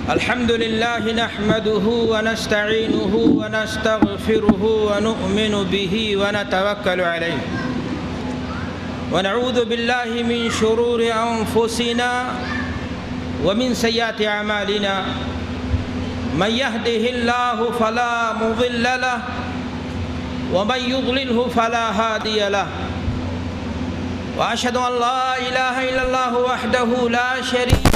الحمد لله نحمده ونستعينه ونستغفره ونؤمن به ونتوكل عليه ونعوذ بالله من شرور أنفسنا ومن سيئات أعمالنا من يهده الله فلا مضل له ومن يضلله فلا هادي له وأشهد أن لا إله إلا الله وحده لا شريك له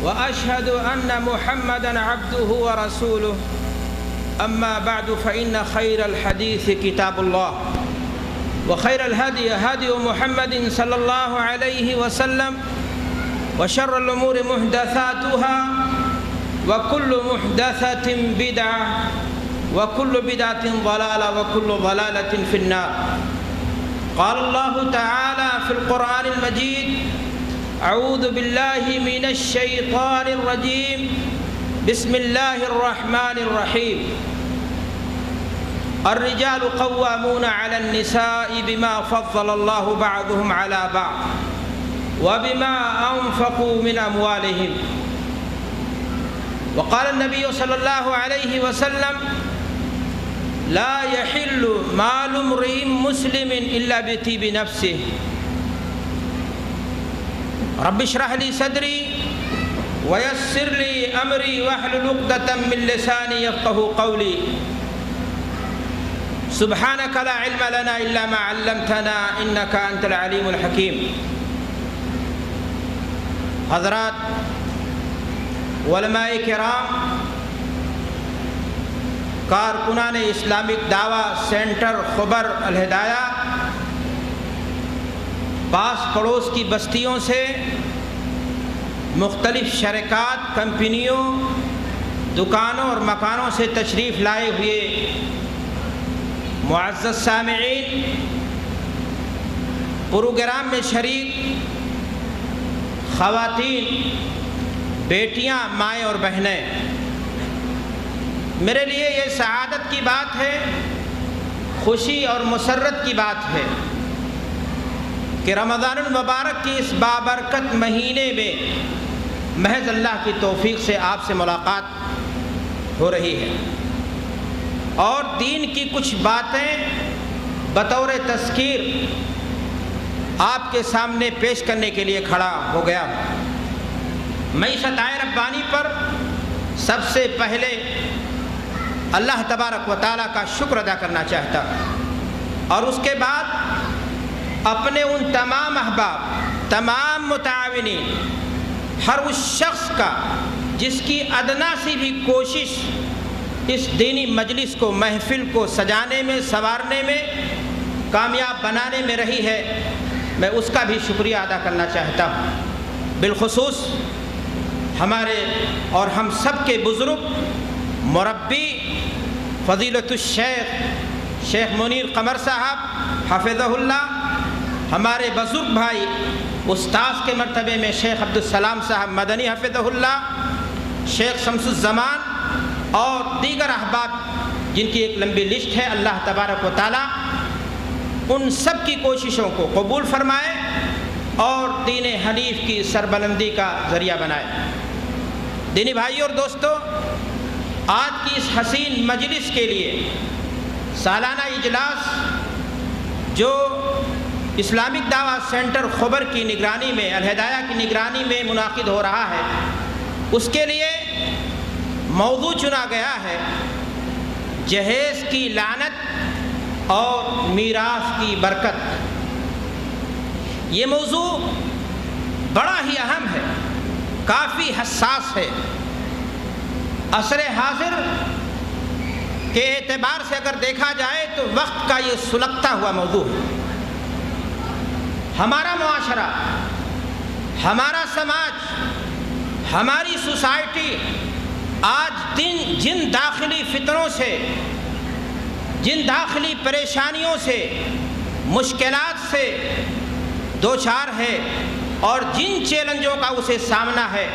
وأشهد أن محمدًا عبده ورسوله أما بعد فإن خير الحديث كتاب الله وخير الهدي هدي محمد صلى الله عليه وسلم وشر الأمور محدثاتها وكل محدثة بدعة وكل بدعة ضلالة وكل ضلالة في النار. قال الله تعالى في القرآن المجيد: أعوذ بالله من الشيطان الرجيم بسم الله الرحمن الرحيم. الرجال قوامون على النساء بما فضل الله بعضهم على بعض وبما أنفقوا من أموالهم. وقال النبي صلى الله عليه وسلم: لا يحل مال امرئ مسلم إلا بطيب نفسه. رب اشرح لي صدري ويسر لي أمري واحلل عقدة من لساني يفقهوا قولي. سبحانك لا علم لنا إلا ما علمتنا إنك أنت العليم الحكيم. حضرات علماء کرام، کارکنان اسلامک دعویٰ سینٹر خبر الہدایہ، پاس پڑوس کی بستیوں سے، مختلف شرکات، کمپنیوں، دکانوں اور مکانوں سے تشریف لائے ہوئے معزز سامعین، پروگرام میں شریک خواتین، بیٹیاں، مائیں اور بہنیں، میرے لیے یہ سعادت کی بات ہے، خوشی اور مسرت کی بات ہے کہ رمضان المبارک کی اس بابرکت مہینے میں محض اللہ کی توفیق سے آپ سے ملاقات ہو رہی ہے اور دین کی کچھ باتیں بطور تذکیر آپ کے سامنے پیش کرنے کے لیے کھڑا ہو گیا. میں اس عطائے ربانی پر سب سے پہلے اللہ تبارک و تعالیٰ کا شکر ادا کرنا چاہتا ہوں اور اس کے بعد اپنے ان تمام احباب، تمام متعاونین، ہر اس شخص کا جس کی ادنا سی بھی کوشش اس دینی مجلس کو، محفل کو سجانے میں، سنوارنے میں، کامیاب بنانے میں رہی ہے، میں اس کا بھی شکریہ ادا کرنا چاہتا ہوں. بالخصوص ہمارے اور ہم سب کے بزرگ مربی فضیلت الشیخ شیخ منیر قمر صاحب حفظہ اللہ، ہمارے بزرگ بھائی استاذ کے مرتبے میں شیخ عبدالسلام صاحب مدنی حفظہ اللہ، شیخ شمس الزمان اور دیگر احباب جن کی ایک لمبی لسٹ ہے. اللہ تبارک و تعالیٰ ان سب کی کوششوں کو قبول فرمائے اور دین حنیف کی سربلندی کا ذریعہ بنائے. دینی بھائیوں اور دوستو، آج کی اس حسین مجلس کے لیے سالانہ اجلاس جو اسلامک دعویٰ سینٹر خبر کی نگرانی میں، الہدایہ کی نگرانی میں منعقد ہو رہا ہے، اس کے لیے موضوع چنا گیا ہے: جہیز کی لعنت اور میراث کی برکت. یہ موضوع بڑا ہی اہم ہے، کافی حساس ہے. عصر حاضر کے اعتبار سے اگر دیکھا جائے تو وقت کا یہ سلگتا ہوا موضوع ہے. ہمارا معاشرہ، ہمارا سماج، ہماری سوسائٹی آج جن داخلی فتنوں سے، جن داخلی پریشانیوں سے، مشکلات سے دوچار ہے اور جن چیلنجوں کا اسے سامنا ہے،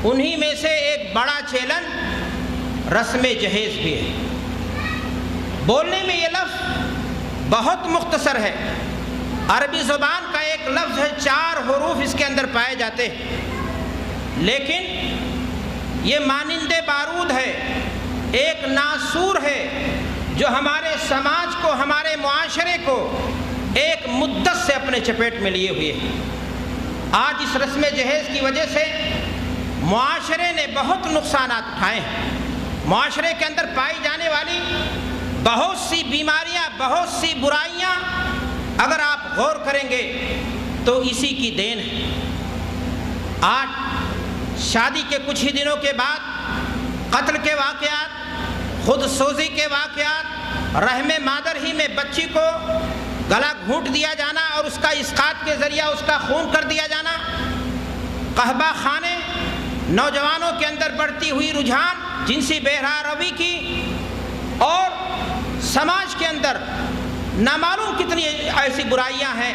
انہی میں سے ایک بڑا چیلنج رسم جہیز بھی ہے. بولنے میں یہ لفظ بہت مختصر ہے، عربی زبان کا ایک لفظ ہے، 4 حروف اس کے اندر پائے جاتے ہیں، لیکن یہ مانند بارود ہے، ایک ناسور ہے جو ہمارے سماج کو، ہمارے معاشرے کو ایک مدت سے اپنے چپیٹ میں لیے ہوئے ہیں۔ آج اس رسم جہیز کی وجہ سے معاشرے نے بہت نقصانات اٹھائے ہیں۔ معاشرے کے اندر پائی جانے والی بہت سی بیماریاں، بہت سی برائیاں اگر آپ غور کریں گے تو اسی کی دین ہے۔ آج شادی کے کچھ ہی دنوں کے بعد قتل کے واقعات، خود سوزی کے واقعات، رحم مادر ہی میں بچی کو گلا گھونٹ دیا جانا اور اس کا اسقاط کے ذریعہ اس کا خون کر دیا جانا، قحبہ خانے، نوجوانوں کے اندر بڑھتی ہوئی رجحان جنسی بہرا روی کی، اور سماج کے اندر نامعلوم کتنی ایسی برائیاں ہیں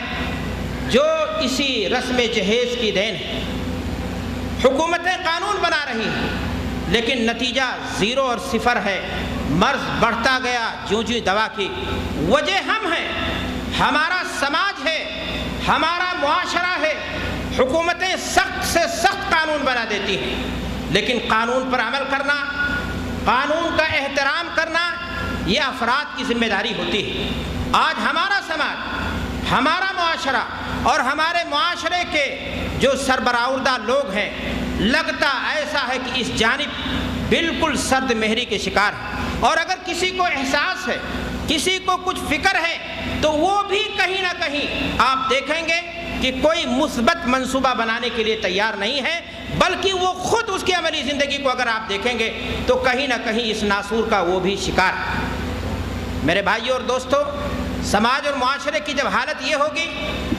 جو اسی رسم جہیز کی دین ہے۔ حکومتیں قانون بنا رہی ہیں لیکن نتیجہ زیرو اور صفر ہے، مرض بڑھتا گیا جوں جوں دوا کی۔ وجہ ہم ہیں، ہمارا سماج ہے، ہمارا معاشرہ ہے۔ حکومتیں سخت سے سخت قانون بنا دیتی ہیں لیکن قانون پر عمل کرنا، قانون کا احترام کرنا یہ افراد کی ذمہ داری ہوتی ہے۔ آج ہمارا سماج، ہمارا معاشرہ اور ہمارے معاشرے کے جو سربراہدہ لوگ ہیں، لگتا ایسا ہے کہ اس جانب بالکل سرد مہری کے شکار ہیں، اور اگر کسی کو احساس ہے، کسی کو کچھ فکر ہے تو وہ بھی کہیں نہ کہیں آپ دیکھیں گے کہ کوئی مثبت منصوبہ بنانے کے لیے تیار نہیں ہے، بلکہ وہ خود اس کی عملی زندگی کو اگر آپ دیکھیں گے تو کہیں نہ کہیں اس ناسور کا وہ بھی شکار ہے۔ میرے بھائیوں اور دوستو، سماج اور معاشرے کی جب حالت یہ ہوگی،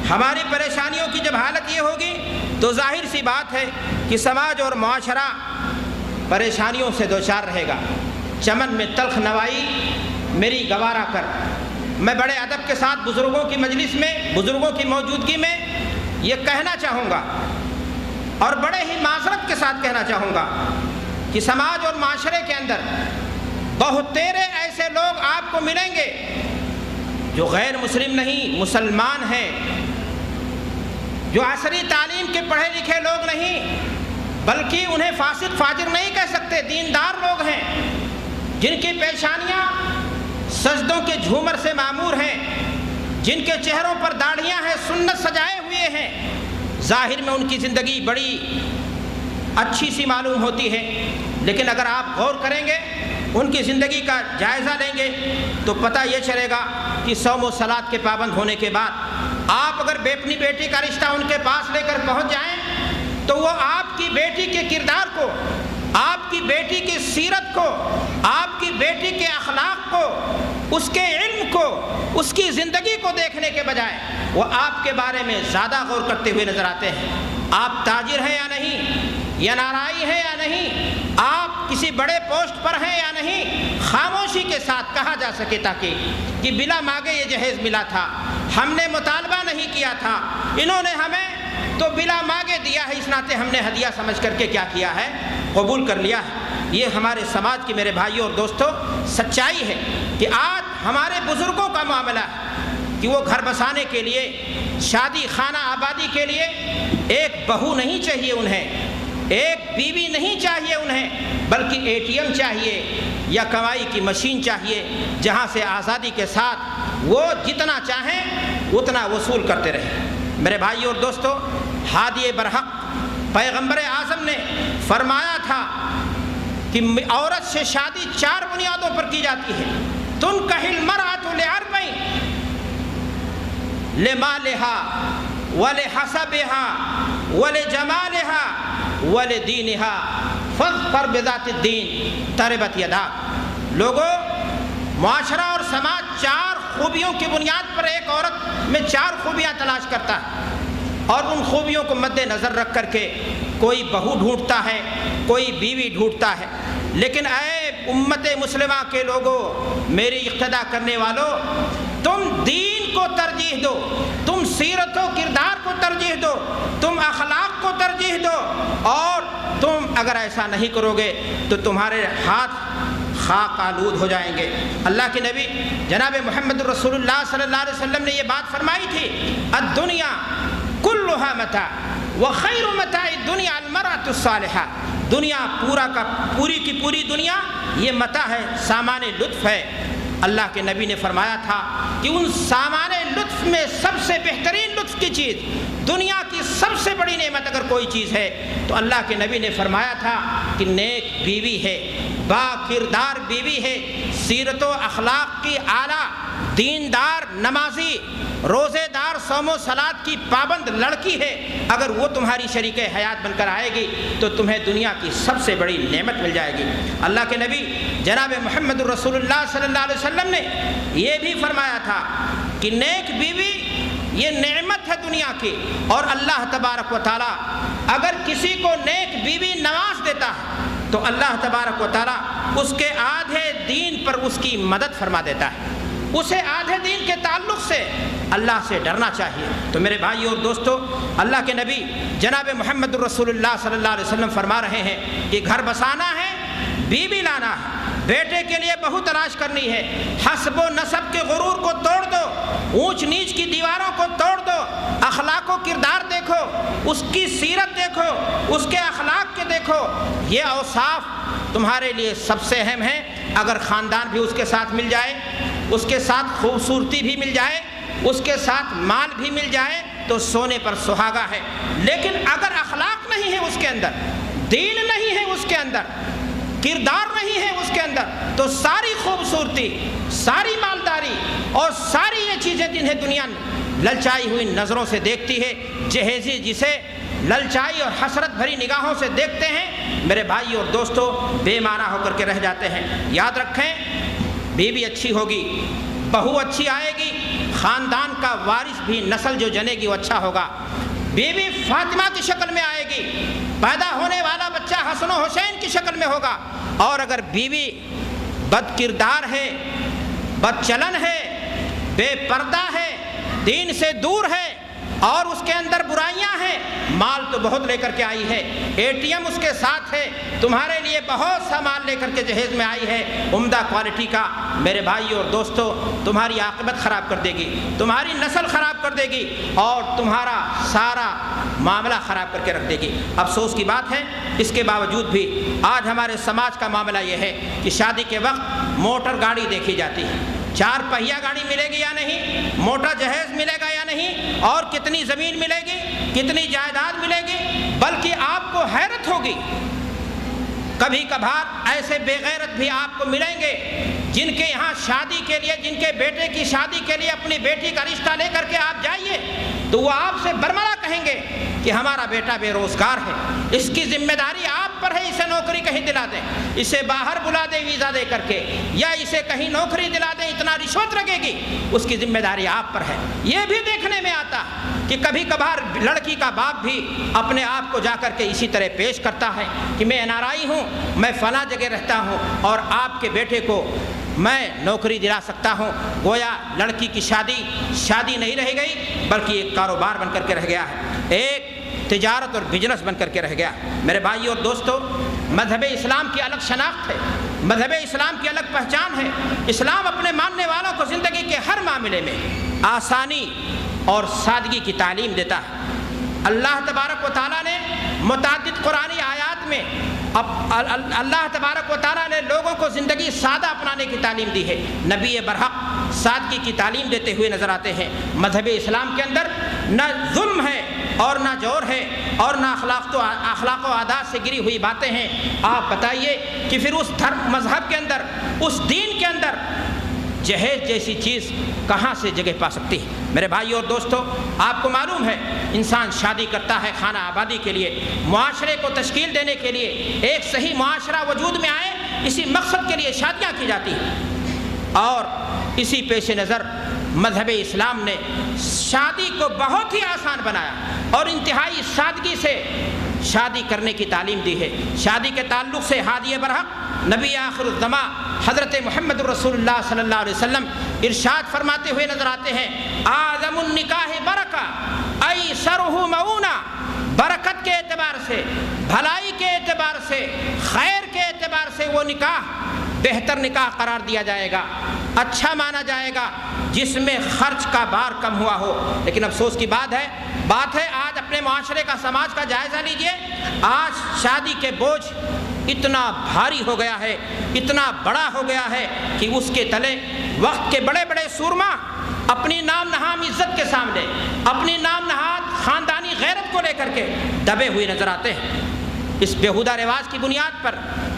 ہماری پریشانیوں کی جب حالت یہ ہوگی تو ظاہر سی بات ہے کہ سماج اور معاشرہ پریشانیوں سے دوچار رہے گا۔ چمن میں تلخ نوائی میری گوارا کر، میں بڑے ادب کے ساتھ بزرگوں کی مجلس میں، بزرگوں کی موجودگی میں یہ کہنا چاہوں گا اور بڑے ہی معذرت کے ساتھ کہنا چاہوں گا کہ سماج اور معاشرے کے اندر بہت تیرے ایسے لوگ آپ کو ملیں گے جو غیر مسلم نہیں، مسلمان ہیں، جو عصری تعلیم کے پڑھے لکھے لوگ نہیں، بلکہ انہیں فاسق فاجر نہیں کہہ سکتے، دیندار لوگ ہیں، جن کی پیشانیاں سجدوں کے جھومر سے معمور ہیں، جن کے چہروں پر داڑھیاں ہیں، سنت سجائے ہوئے ہیں، ظاہر میں ان کی زندگی بڑی اچھی سی معلوم ہوتی ہے، لیکن اگر آپ غور کریں گے، ان کی زندگی کا جائزہ لیں گے تو پتہ یہ چلے گا کہ صوم و صلات کے پابند ہونے کے بعد آپ اگر اپنی بیٹی کا رشتہ ان کے پاس لے کر پہنچ جائیں تو وہ آپ کی بیٹی کے کردار کو، آپ کی بیٹی کی سیرت کو، آپ کی بیٹی کے اخلاق کو، اس کے علم کو، اس کی زندگی کو دیکھنے کے بجائے وہ آپ کے بارے میں زیادہ غور کرتے ہوئے نظر آتے ہیں۔ آپ تاجر ہیں یا نہیں، یا نارائی ہے یا نہیں، آپ کسی بڑے پوسٹ پر ہیں یا نہیں، خاموشی کے ساتھ کہا جا سکے تاکہ کہ بلا مانگے یہ جہیز ملا تھا، ہم نے مطالبہ نہیں کیا تھا، انہوں نے ہمیں تو بلا مانگے دیا ہے، اس ناطے ہم نے ہدیہ سمجھ کر کے کیا کیا ہے، قبول کر لیا ہے۔ یہ ہمارے سماج کی، میرے بھائیوں اور دوستوں، سچائی ہے کہ آج ہمارے بزرگوں کا معاملہ ہے کہ وہ گھر بسانے کے لیے، شادی خانہ آبادی کے لیے ایک بہو نہیں چاہیے انہیں، ایک بیوی نہیں چاہیے انہیں، بلکہ ATM چاہیے یا کمائی کی مشین چاہیے جہاں سے آزادی کے ساتھ وہ جتنا چاہیں اتنا وصول کرتے رہیں۔ میرے بھائیوں اور دوستو، ہادی برحق پیغمبر اعظم نے فرمایا تھا کہ عورت سے شادی 4 بنیادوں پر کی جاتی ہے۔ تنکح المرأة لأربع، لمالها ولحسبها ولجمالها ولدینها فاظفر بذات الدین تربت یداک۔ لوگوں، معاشرہ اور سماج 4 خوبیوں کی بنیاد پر ایک عورت میں 4 خوبیاں تلاش کرتا ہے، اور ان خوبیوں کو مد نظر رکھ کر کے کوئی بہو ڈھونڈتا ہے، کوئی بیوی ڈھونڈتا ہے، لیکن اے امت مسلمہ کے لوگوں، میری اقتدا کرنے والوں، تم دین کو ترجیح دو، تم سیرت و کردار کو ترجیح دو، تم اخلاق کو ترجیح دو، اور تم اگر ایسا نہیں کرو گے تو تمہارے ہاتھ خاک آلود ہو جائیں گے۔ اللہ کے نبی جناب محمد رسول اللہ صلی اللہ علیہ وسلم نے یہ بات فرمائی تھی، الدنیا کلھا متاع وخیر متاع الدنیا المرأۃ الصالحہ، دنیا پوری کی پوری دنیا یہ متاع ہے، سامان لطف ہے۔ اللہ کے نبی نے فرمایا تھا کہ ان سامان لطف میں سب سے بہترین لطف کی چیز، دنیا کی سب سے بڑی نعمت اگر کوئی چیز ہے تو اللہ کے نبی نے فرمایا تھا کہ نیک بیوی ہے، با کردار بیوی ہے، سیرت و اخلاق کی اعلیٰ، دیندار، نمازی، روزے دار، صوم و صلات کی پابند لڑکی ہے۔ اگر وہ تمہاری شریک حیات بن کر آئے گی تو تمہیں دنیا کی سب سے بڑی نعمت مل جائے گی۔ اللہ کے نبی جناب محمد الرسول اللہ صلی اللہ علیہ وسلم نے یہ بھی فرمایا تھا کہ نیک بیوی یہ نعمت ہے دنیا کی، اور اللہ تبارک و تعالیٰ اگر کسی کو نیک بیوی نواز دیتا ہے تو اللہ تبارک و تعالیٰ اس کے آدھے دین پر اس کی مدد فرما دیتا ہے۔ اسے آدھے دین کے تعلق سے اللہ سے ڈرنا چاہیے۔ تو میرے بھائی اور دوستو، اللہ کے نبی جناب محمد الرسول اللہ صلی اللہ علیہ وسلم فرما رہے ہیں کہ گھر بسانا ہے، بیوی لانا ہے، بیٹے کے لیے بہو تلاش کرنی ہے، حسب و نسب کے غرور کو توڑ دو، اونچ نیچ کی دیواروں کو توڑ دو، اخلاق و کردار دیکھو، اس کی سیرت دیکھو، اس کے اخلاق کے دیکھو۔ یہ اوصاف تمہارے لیے سب سے اہم ہے۔ اگر خاندان بھی اس کے ساتھ مل جائے، اس کے ساتھ خوبصورتی بھی مل جائے، اس کے ساتھ مال بھی مل جائے تو سونے پر سہاگا ہے۔ لیکن اگر اخلاق نہیں ہے اس کے اندر، دین نہیں ہے اس کے اندر، کردار نہیں ہے اس کے اندر، تو ساری خوبصورتی، ساری مالداری اور ساری یہ چیزیں جنہیں دنیا للچائی ہوئی نظروں سے دیکھتی ہے، جہیزی جسے للچائی اور حسرت بھری نگاہوں سے دیکھتے ہیں، میرے بھائی اور دوستو بے معنی ہو کر کے رہ جاتے ہیں۔ یاد رکھیں، بیوی اچھی ہوگی، بہو اچھی آئے گی، خاندان کا وارث بھی، نسل جو جنے گی وہ اچھا ہوگا۔ بیوی فاطمہ کی شکل میں آئے گی، پیدا ہونے والا بچہ حسن و حسین کی شکل میں ہوگا۔ اور اگر بیوی بد کردار ہے، بد چلن ہے، بے پردہ ہے، دین سے دور ہے اور اس کے اندر برائیاں ہیں، مال تو بہت لے کر کے آئی ہے، اے ٹی ایم اس کے ساتھ ہے، تمہارے لیے بہت سا مال لے کر کے جہیز میں آئی ہے عمدہ کوالٹی کا، میرے بھائی اور دوستو تمہاری عاقبت خراب کر دے گی، تمہاری نسل خراب کر دے گی اور تمہارا سارا معاملہ خراب کر کے رکھ دے گی۔ افسوس کی بات ہے، اس کے باوجود بھی آج ہمارے سماج کا معاملہ یہ ہے کہ شادی کے وقت موٹر گاڑی دیکھی جاتی ہے، 4 پہیہ گاڑی ملے گی یا نہیں، موٹا جہیز ملے گا یا نہیں، اور کتنی زمین ملے گی، کتنی جائیداد ملے گی، بلکہ آپ کو حیرت ہوگی، کبھی کبھار ایسے بے غیرت بھی آپ کو ملیں گے جن کے یہاں شادی کے لیے، جن کے بیٹے کی شادی کے لیے اپنی بیٹی کا رشتہ لے کر کے آپ جائیے تو وہ آپ سے برملا کہیں گے کہ ہمارا بیٹا بے روزگار ہے، اس کی ذمہ داری آپ پر ہے، اسے نوکری کہیں دلا دیں، اسے باہر بلا دیں ویزا دے کر کے، یا اسے کہیں نوکری دلا دیں، اتنا رشوت لگے گی، اس کی ذمہ داری آپ پر ہے۔ یہ بھی دیکھنے میں آتا کہ کبھی کبھار لڑکی کا باپ بھی اپنے آپ کو جا کر کے اسی طرح پیش کرتا ہے کہ میں این آر آئی ہوں، میں فلاں جگہ رہتا ہوں اور آپ کے بیٹے کو میں نوکری دلا سکتا ہوں، گویا لڑکی کی شادی نہیں رہ گئی بلکہ ایک کاروبار بن کر کے رہ گیا ہے، ایک تجارت اور بزنس بن کر کے رہ گیا۔ میرے بھائی اور دوستو، مذہب اسلام کی الگ شناخت ہے، مذہب اسلام کی الگ پہچان ہے۔ اسلام اپنے ماننے والوں کو زندگی کے ہر معاملے میں آسانی اور سادگی کی تعلیم دیتا ہے۔ اللہ تبارک و تعالیٰ نے متعدد قرآنی آیات میں اللہ تبارک و تعالیٰ نے لوگوں کو زندگی سادہ اپنانے کی تعلیم دی ہے۔ نبی برحق سادگی کی تعلیم دیتے ہوئے نظر آتے ہیں۔ مذہب اسلام کے اندر نہ ظلم ہے اور نہ جور ہے اور نہ اخلاق و عادات سے گری ہوئی باتیں ہیں۔ آپ بتائیے کہ پھر اس مذہب کے اندر، اس دین کے اندر جہیز جیسی چیز کہاں سے جگہ پا سکتی ہے؟ میرے بھائی اور دوستو، آپ کو معلوم ہے انسان شادی کرتا ہے خانہ آبادی کے لیے، معاشرے کو تشکیل دینے کے لیے، ایک صحیح معاشرہ وجود میں آئے، اسی مقصد کے لیے شادیاں کی جاتی ہیں۔ اور اسی پیش نظر مذہب اسلام نے شادی کو بہت ہی آسان بنایا اور انتہائی سادگی سے شادی کرنے کی تعلیم دی ہے۔ شادی کے تعلق سے ہادی برحق نبی آخر الزماں حضرت محمد الرسول اللہ صلی اللہ علیہ وسلم ارشاد فرماتے ہوئے نظر آتے ہیں، اعظم النکاح برکہ ایسرہ مؤونہ، برکت کے اعتبار سے، بھلائی کے اعتبار سے، خیر کے اعتبار سے وہ نکاح بہتر نکاح قرار دیا جائے گا، اچھا مانا جائے گا جس میں خرچ کا بار کم ہوا ہو۔ لیکن افسوس کی بات ہے آج اپنے اپنے معاشرے کا، سماج کا جائزہ لیجئے. آج شادی کے بوجھ اتنا بھاری ہو گیا ہے، اتنا بڑا ہو گیا ہے کہ اس کے تلے وقت کے بڑے بڑے سورما اپنی نام نہاد عزت کے سامنے، اپنی نام نہاد خاندانی غیرت کو لے کر کے دبے ہوئے نظر آتے ہیں. اس بیہودہ رواج کی بنیاد پر،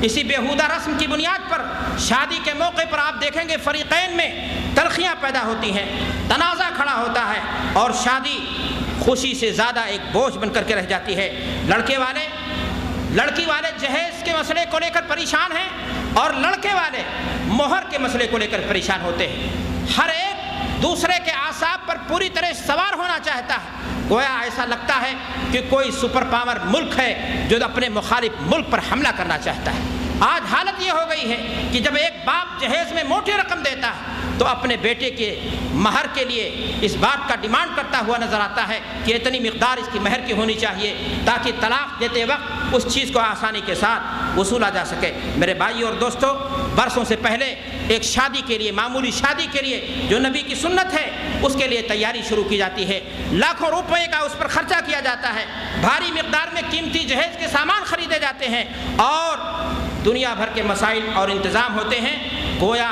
اسی بیہودہ رسم کی بنیاد پر شادی کے موقع پر آپ دیکھیں گے فریقین میں تلخیاں پیدا ہوتی ہیں، تنازع کھڑا ہوتا ہے اور شادی خوشی سے زیادہ ایک بوجھ بن کر کے رہ جاتی ہے. لڑکی والے جہیز کے مسئلے کو لے کر پریشان ہیں اور لڑکے والے مہر کے مسئلے کو لے کر پریشان ہوتے ہیں. ہر ایک دوسرے کے اعصاب پر پوری طرح سوار ہونا چاہتا ہے. گویا ایسا لگتا ہے کہ کوئی سپر پاور ملک ہے جو اپنے مخالف ملک پر حملہ کرنا چاہتا ہے. آج حالت یہ ہو گئی ہے کہ جب ایک باپ جہیز میں موٹی رقم دیتا ہے تو اپنے بیٹے کے مہر کے لیے اس بات کا ڈیمانڈ کرتا ہوا نظر آتا ہے کہ اتنی مقدار اس کی مہر کی ہونی چاہیے تاکہ طلاق دیتے وقت اس چیز کو آسانی کے ساتھ وصولا جا سکے. میرے بھائی اور دوستو، برسوں سے پہلے ایک شادی کے لیے، معمولی شادی کے لیے جو نبی کی سنت ہے، اس کے لیے تیاری شروع کی جاتی ہے. لاکھوں روپے کا اس پر خرچہ کیا جاتا ہے، بھاری مقدار میں قیمتی جہیز کے سامان خریدے جاتے ہیں اور دنیا بھر کے مسائل اور انتظام ہوتے ہیں. گویا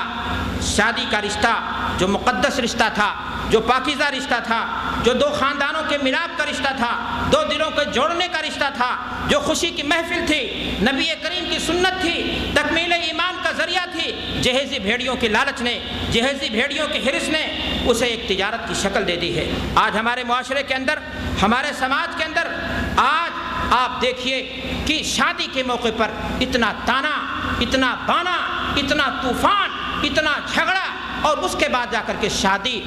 شادی کا رشتہ جو مقدس رشتہ تھا، جو پاکیزہ رشتہ تھا، جو دو خاندانوں کے ملاپ کا رشتہ تھا، دو دلوں کے جوڑنے کا رشتہ تھا، جو خوشی کی محفل تھی، نبی کریم کی سنت تھی، تکمیل ایمان کا ذریعہ تھی، جہیزی بھیڑیوں کے لالچ نے، جہیزی بھیڑیوں کے حرص نے اسے ایک تجارت کی شکل دے دی ہے. آج ہمارے معاشرے کے اندر، ہمارے سماج کے اندر آج آپ دیکھیے کہ شادی کے موقع پر اتنا تانا، اتنا بانا، اتنا طوفان، اتنا جھگڑا، اور اس کے بعد جا کر کے شادی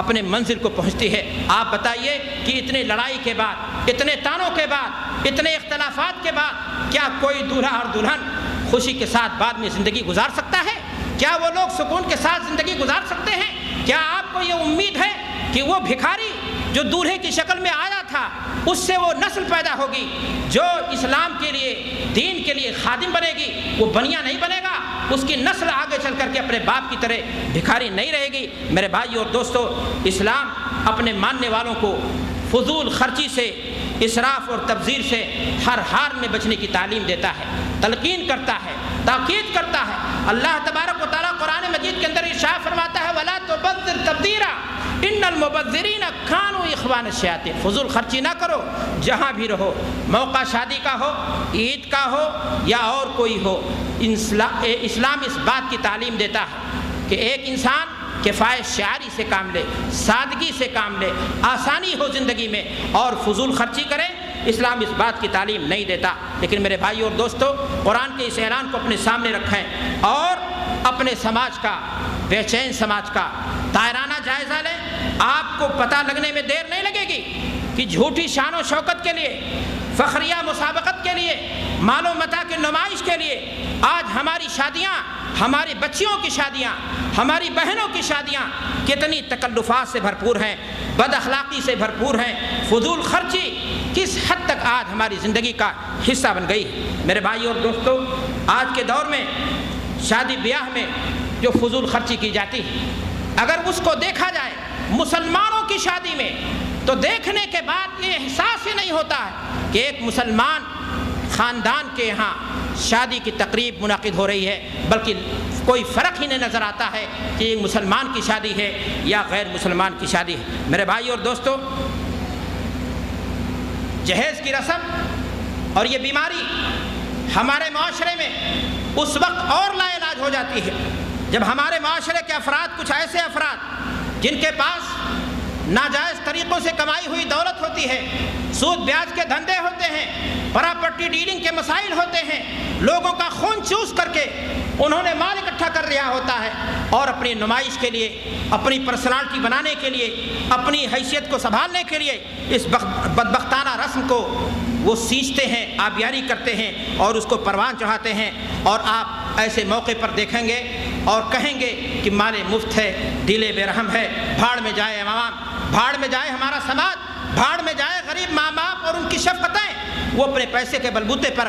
اپنے منزل کو پہنچتی ہے. آپ بتائیے کہ اتنے لڑائی کے بعد، اتنے تانوں کے بعد، اتنے اختلافات کے بعد کیا کوئی دولہا اور دلہن خوشی کے ساتھ بعد میں زندگی گزار سکتا ہے؟ کیا وہ لوگ سکون کے ساتھ زندگی گزار سکتے ہیں؟ کیا آپ کو یہ امید ہے کہ وہ بھکاری جو دولہے کی شکل میں آیا تھا اس سے وہ نسل پیدا ہوگی جو اسلام کے لیے، دین کے لیے خادم بنے گی؟ وہ بنیا نہیں بنے گا، اس کی نسل آگے چل کر کے اپنے باپ کی طرح بھکاری نہیں رہے گی. میرے بھائی اور دوستو، اسلام اپنے ماننے والوں کو فضول خرچی سے، اسراف اور تبذیر سے ہر حال میں بچنے کی تعلیم دیتا ہے، تلقین کرتا ہے، تاکید کرتا ہے. اللہ تبارک و تعالیٰ قرآن مجید کے اندر ارشاد فرماتا ہے وَلَا تُبَذِّرْ تَبْذِيرًا إِنَّ الْمُبَذِّرِينَ كَانُوا إِخْوَانَ الشَّيَاطِينَ. فضول خرچی نہ کرو جہاں بھی رہو، موقع شادی کا ہو، عید کا ہو یا اور کوئی ہو. اسلام اس بات کی تعلیم دیتا ہے کہ ایک انسان کفایت شعاری سے کام لے، سادگی سے کام لے، آسانی ہو زندگی میں، اور فضول خرچی کرے. اسلام اس بات کی تعلیم نہیں دیتا. لیکن میرے بھائی اور دوستو، قرآن کے اس اعلان کو اپنے سامنے رکھیں اور اپنے سماج کا، بے چین سماج کا دائرانہ جائزہ لیں. آپ کو پتہ لگنے میں دیر نہیں لگے گی کہ جھوٹی شان و شوکت کے لیے، فخریہ مسابقت کے لیے، مال و متاع کی نمائش کے لیے آج ہماری شادیاں، ہماری بچیوں کی شادیاں، ہماری بہنوں کی شادیاں کتنی تکلفات سے بھرپور ہیں، بد اخلاقی سے بھرپور ہیں. فضول خرچی کس حد تک آج ہماری زندگی کا حصہ بن گئی. میرے بھائی اور دوستو، آج کے دور میں شادی بیاہ میں جو فضول خرچی کی جاتی ہے، اگر اس کو دیکھا جائے مسلمانوں کی شادی میں، تو دیکھنے کے بعد یہ احساس ہی نہیں ہوتا ہے کہ ایک مسلمان خاندان کے یہاں شادی کی تقریب منعقد ہو رہی ہے، بلکہ کوئی فرق ہی نہیں نظر آتا ہے کہ یہ مسلمان کی شادی ہے یا غیر مسلمان کی شادی ہے. میرے بھائی اور دوستو، جہیز کی رسم اور یہ بیماری ہمارے معاشرے میں اس وقت اور لا علاج ہو جاتی ہے جب ہمارے معاشرے کے افراد، کچھ ایسے افراد جن کے پاس ناجائز طریقوں سے کمائی ہوئی دولت ہوتی ہے، سود بیاج کے دھندے ہوتے ہیں، پراپرٹی ڈیلنگ کے مسائل ہوتے ہیں، لوگوں کا خون چوس کر کے انہوں نے مال اکٹھا کر لیا ہوتا ہے اور اپنی نمائش کے لیے، اپنی پرسنالٹی بنانے کے لیے، اپنی حیثیت کو سنبھالنے کے لیے اس بدبختانہ رسم کو وہ سینچتے ہیں، آبیاری کرتے ہیں اور اس کو پروان چڑھاتے ہیں. اور آپ ایسے موقع پر دیکھیں گے اور کہیں گے کہ مال مفت ہے، دل بے رحم ہے، بھاڑ میں جائے عوام، بھاڑ میں جائے ہمارا سماج، بھاڑ میں جائے غریب ماں باپ اور ان کی شفقتیں. وہ اپنے پیسے کے بلبوتے پر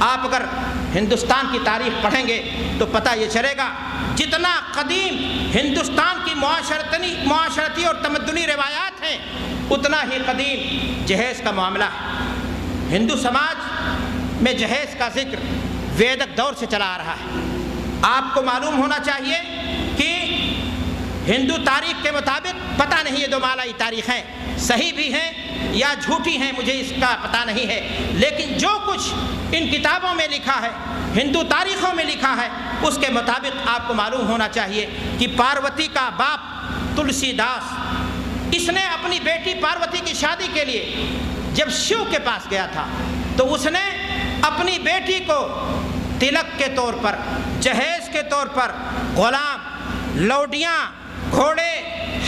آپ اگر ہندوستان کی تاریخ پڑھیں گے تو پتہ یہ چلے گا جتنا قدیم ہندوستان کی معاشرتی اور تمدنی روایات ہیں اتنا ہی قدیم جہیز کا معاملہ ہے۔ ہندو سماج میں جہیز کا ذکر ویدک دور سے چلا آ رہا ہے۔ آپ کو معلوم ہونا چاہیے کہ ہندو تاریخ کے مطابق پتہ نہیں یہ دو مالائی تاریخیں صحیح بھی ہیں یا جھوٹی ہیں، مجھے اس کا پتہ نہیں ہے، لیکن جو کچھ ان کتابوں میں لکھا ہے، ہندو تاریخوں میں لکھا ہے، اس کے مطابق آپ کو معلوم ہونا چاہیے کہ پاروتی کا باپ تلسی داس، اس نے اپنی بیٹی پاروتی کی شادی کے لیے جب شیو کے پاس گیا تھا تو اس نے اپنی بیٹی کو تلک کے طور پر، جہیز کے طور پر غلام، لوڈیاں، گھوڑے،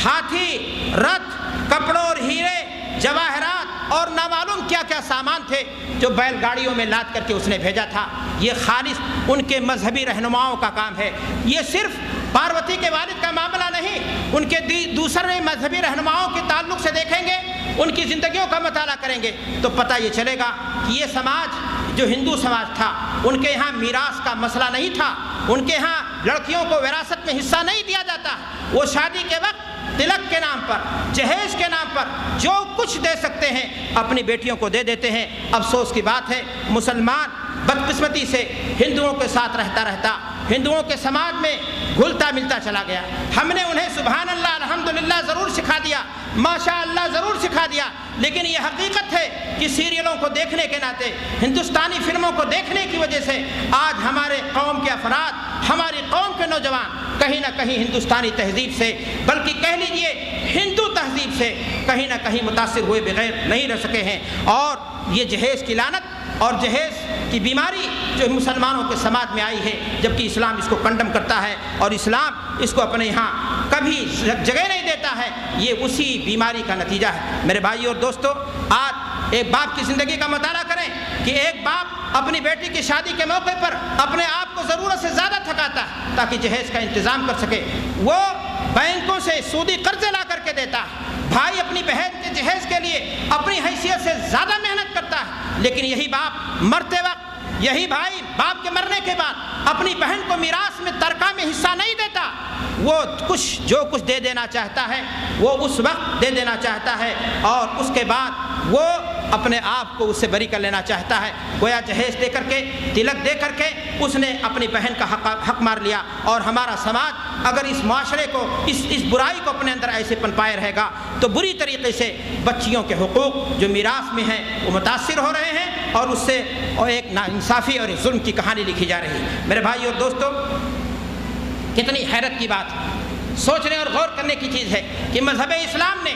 ہاتھی، رتھ، کپڑوں اور ہیرے، جواہرات اور نامعلوم کیا کیا سامان تھے جو بیل گاڑیوں میں لاد کر کے اس نے بھیجا تھا۔ یہ خالص ان کے مذہبی رہنماؤں کا کام ہے۔ یہ صرف پاروتی کے والد کا معاملہ نہیں، ان کے دوسرے مذہبی رہنماؤں کے تعلق سے دیکھیں گے، ان کی زندگیوں کا مطالعہ کریں گے تو پتہ یہ چلے گا کہ یہ سماج جو ہندو سماج تھا، ان کے یہاں میراث کا مسئلہ نہیں تھا، ان کے ہاں لڑکیوں کو وراثت میں حصہ نہیں دیا جاتا۔ وہ شادی کے وقت تلک کے نام پر، جہیز کے نام پر جو کچھ دے سکتے ہیں اپنی بیٹیوں کو دے دیتے ہیں۔ افسوس کی بات ہے مسلمان بدقسمتی سے ہندوؤں کے ساتھ رہتا ہندوؤں کے سماج میں گھلتا ملتا چلا گیا۔ ہم نے انہیں سبحان اللہ الحمدللہ ضرور سکھا دیا، ماشاء اللہ ضرور سکھا دیا، لیکن یہ حقیقت ہے کہ سیریلوں کو دیکھنے کے ناطے، ہندوستانی فلموں کو دیکھنے کی وجہ سے آج ہمارے قوم کے افراد، ہماری قوم کے نوجوان کہیں نہ کہیں ہندوستانی تہذیب سے، بلکہ کہہ لیجئے ہندو تہذیب سے کہیں نہ کہیں متاثر ہوئے بغیر نہیں رہ سکے ہیں۔ اور یہ جہیز کی لعنت اور جہیز کی بیماری جو مسلمانوں کے سماج میں آئی ہے، جبکہ اسلام اس کو کنڈم کرتا ہے اور اسلام اس کو اپنے یہاں کبھی جگہ نہیں دیتا ہے، یہ اسی بیماری کا نتیجہ ہے۔ میرے بھائی اور دوستو، آج ایک باپ کی زندگی کا مطالعہ کریں کہ ایک باپ اپنی بیٹی کی شادی کے موقع پر اپنے آپ کو ضرورت سے زیادہ تھکاتا ہے تاکہ جہیز کا انتظام کر سکے۔ وہ بینکوں سے سودی قرضے لا کر کے دیتا ہے، بھائی اپنی بہن کے جہیز کے لیے اپنی حیثیت سے زیادہ محنت کرتا ہے، لیکن یہی باپ مرتے وقت، یہی بھائی باپ کے مرنے کے بعد اپنی بہن کو میراث میں ترکہ میں حصہ نہیں دیتا۔ وہ جو کچھ دے دینا چاہتا ہے وہ اس وقت دے دینا چاہتا ہے اور اس کے بعد وہ اپنے آپ کو اس سے بری کر لینا چاہتا ہے۔ گویا جہیز دے کر کے، تلک دے کر کے اس نے اپنی بہن کا حق مار لیا۔ اور ہمارا سماج اگر اس معاشرے کو، اس برائی کو اپنے اندر ایسے پنپائے رہے گا تو بری طریقے سے بچیوں کے حقوق جو میراث میں ہیں وہ متاثر ہو رہے ہیں اور اس سے ایک ناانصافی اور ظلم کی کہانی لکھی جا رہی ہے۔ میرے بھائی اور دوستو، کتنی حیرت کی بات ہے، سوچنے اور غور کرنے کی چیز ہے کہ مذہب اسلام نے،